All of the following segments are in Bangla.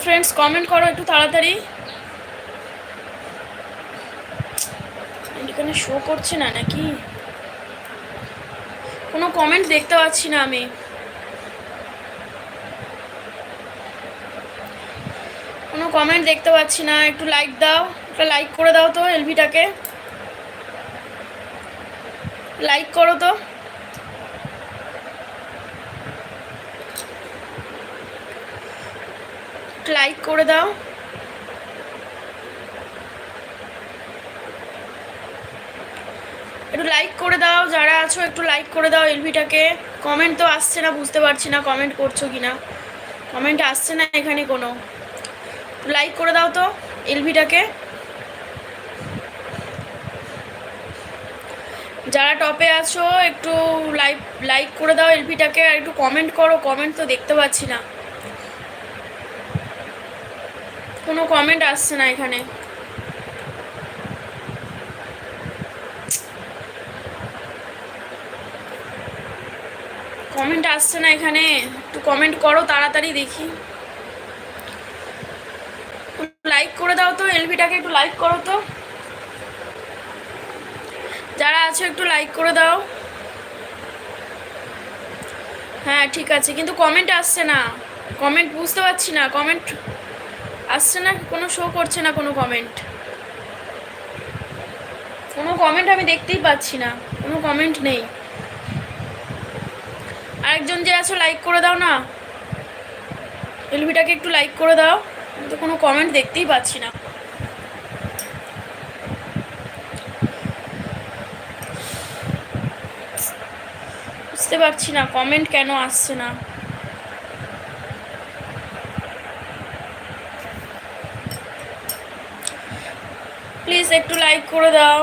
ফ্রেন্ডস কমেন্ট করো একটু তাড়াতাড়ি। এখানে শো করছে না নাকি? কোনো কমেন্ট দেখতে পাচ্ছি না আমি। কোনো কমেন্ট দেখতে পাচ্ছি না। একটু লাইক দাও, একটা লাইক করে দাও তো এলভিটাকে। লাইক করো তো। লাইক করে দাও। একটু লাইক করে দাও, যারা আছো একটু লাইক করে দাও এলভিটাকে। কমেন্ট তো আসছে না, বুঝতে পারছি না কমেন্ট করছো কিনা। কমেন্ট আসছে না এখানে কোনো। লাইক করে দাও তো এলভিটাকে। যারা টপে আছো একটু লাইক করে দাও এলভিটাকে। আর একটু কমেন্ট করো, কমেন্ট তো দেখতে পাচ্ছি না, কোনো কমেন্ট আসছে না এখানে। কমেন্ট আসছে না এখানে, একটু কমেন্ট করো তাড়াতাড়ি দেখি। লাইক করে দাও তো এলভিটাকে, একটু লাইক করো তো। যারা আছো একটু লাইক করে দাও। হ্যাঁ ঠিক আছে, কিন্তু কমেন্ট আসছে না। কমেন্ট বুঝতে পারছি না, কমেন্ট আসছে না, কোনো শো করছে না কোনো কমেন্ট। কোনো কমেন্ট আমি দেখতেই পাচ্ছি না, কোনো কমেন্ট নেই। আরেকজন যে আছো লাইক করে দাও না এলভিটাকে, একটু লাইক করে দাও। আমি তো কোনো কমেন্ট দেখতেই পাচ্ছি না। বুঝতে পারছি না কমেন্ট কেন আসছে না। প্লিজ একটু লাইক করে দাও।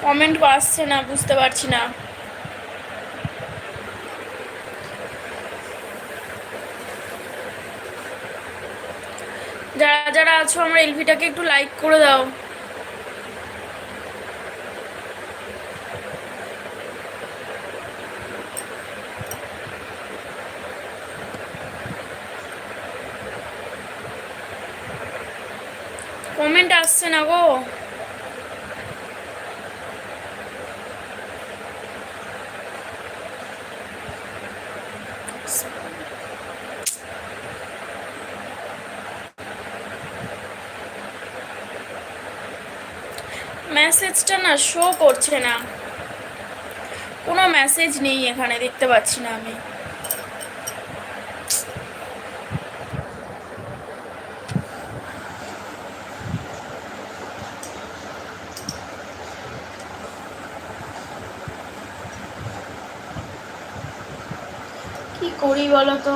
কমেন্ট আসছে না, বুঝতে পারছি না। যারা যারা আছো আমার এলভিটাকে একটু লাইক করে দাও। কমেন্ট আসছে না গো। মেসেজটা না শো করছে না, কোনো মেসেজ নেই এখানে, দেখতে পাচ্ছি না আমি। কি করি বলো তো।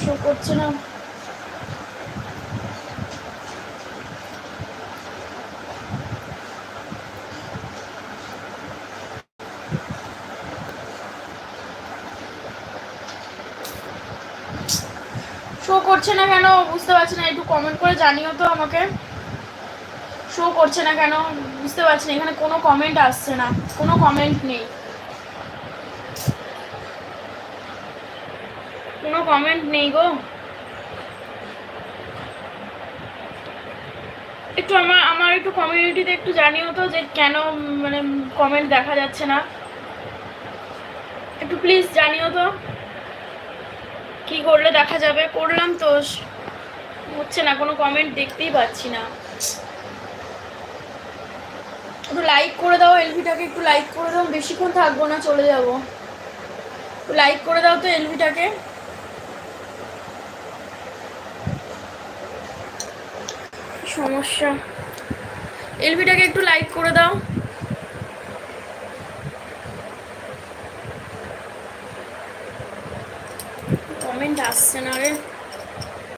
শো করছে না। শো করছে না কেন বুঝতে পারছি না, একটু কমেন্ট করে জানিও তো আমাকে। শো করছে না কেন বুঝতে পারছি না, এখানে কোনো কমেন্ট আসছে না, কোনো কমেন্ট নেই, কোনো কমেন্ট নেই গো। একটু আমার একটু কমিউনিটিতে একটু জানিও তো যে কেন মানে কমেন্ট দেখা যাচ্ছে না, একটু প্লিজ জানিও তো। কি করলে দেখা যাবে, করলাম তো হচ্ছে না, কোনো কমেন্ট দেখতেই পাচ্ছি না। একটু লাইক করে দাও এলভিটাকে, একটু লাইক করে দাও, বেশিক্ষণ থাকবো না, চলে যাবো। লাইক করে দাও তো এলভিটাকে। সমস্যা, এলভিটাকে একটু লাইক করে দাও। কমেন্ট আসছে না রে।